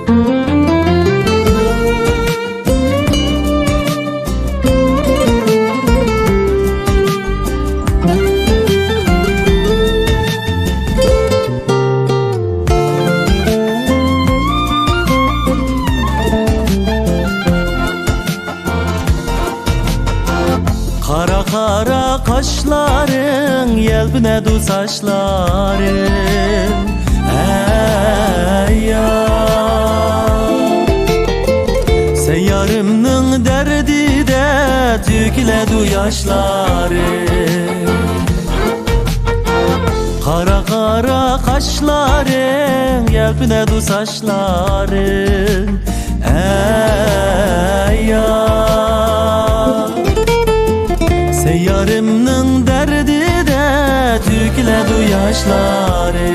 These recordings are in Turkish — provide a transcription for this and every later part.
Kara kara kaşların, yelbine du saçların. Ey yar, sen yarımның derdi de tükile du yaşları. Kara kara kaşların, yelbine du saçların. Ey yar, sen yarımның derdi de tükile du yaşları.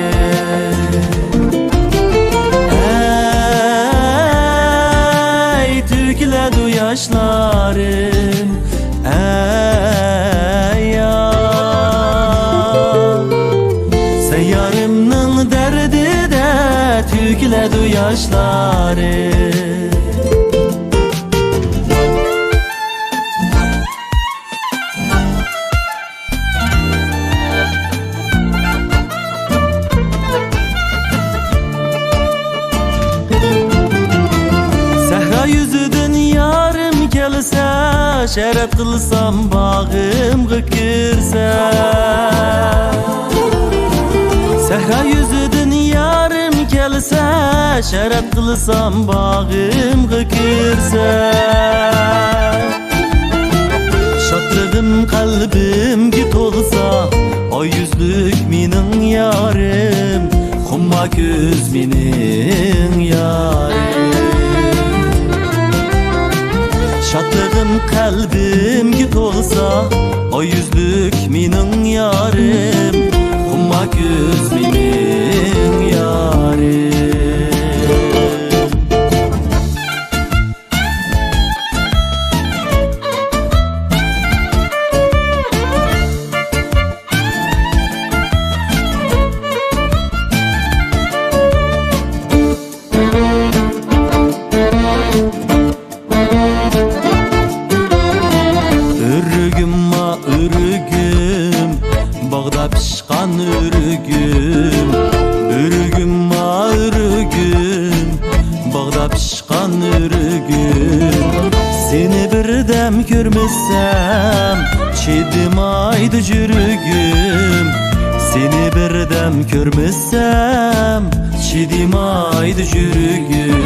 Ey tükile du yaşların. Ey yar, sen yarımның derdi de tükile du yaşları. Yüzüdün yarım gelse, şeref kılsam bağım gıkırsa. Sehra yüzüdün yarım gelse, şeref kılsam bağım gıkırsa. Şatlığım kalbim git olsa, o yüzlük minin yarım, kumma göz minin yarım. Şatlığım kalbim git olsa, o yüzlük minin yarım, kumma göz minin yarım. Ürgüm, bağda pişkan ürgüm. Ürgüm ma ürgüm, bağda pişkan ürgüm. Seni bir dem görmesem, çedim aydı jürgüm. Seni bir dem görmesem, çedim aydı jürgüm.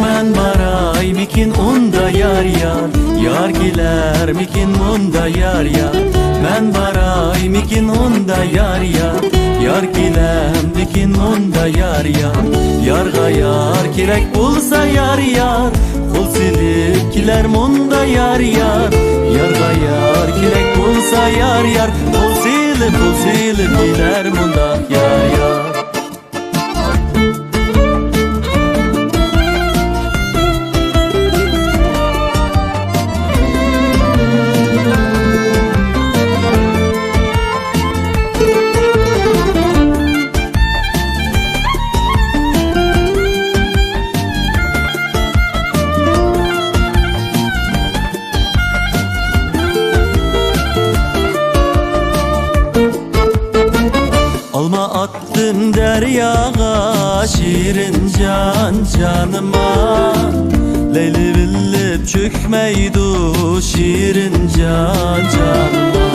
Men baray mikin onda yar yar, yar giler mikin onda yar yar. Men baray mikin onda yar yar, yar gilem mikin onda yar yar. Yarga yar kerek bulsa yar yar, kul silip giler munda yar yar. Yarga yar kerek bulsa yar yar, kul silip giler munda yar yar. Alma attım deryağa, şirin can canıma. Leyli billip çökmeydu, şirin can canıma.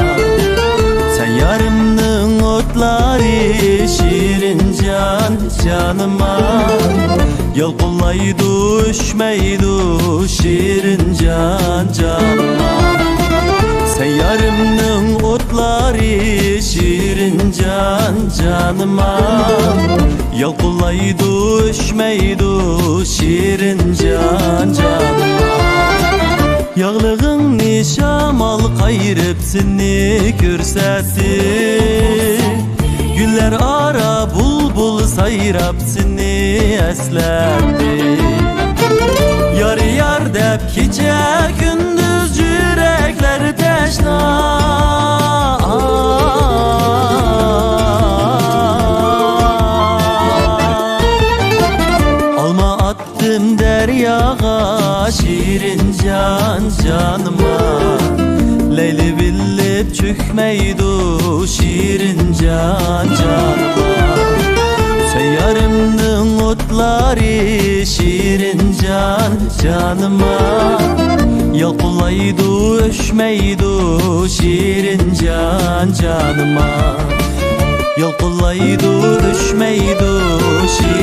Sen yarımның otları, şirin can canıma. Yalqullaydu, üşmeydu, şirin can canıma. Sen yarımның otları, şirin can canıma. Yalqullaydu, üşmeydu, şirin can canıma. Yağlığın nişamal qayırıp seni görsetsin. Güller ara bulbul sayrap seni eslerdi. Yar yar dep gece gündüz yürekler teşna. Alma şirin can canıma. Leyli billip çökmeydu şirin can canıma. Seyyarımdın otları şirin can canıma. Yalqulaydı öşmeydu şirin can canıma. Yalqulaydı öşmeydu şirin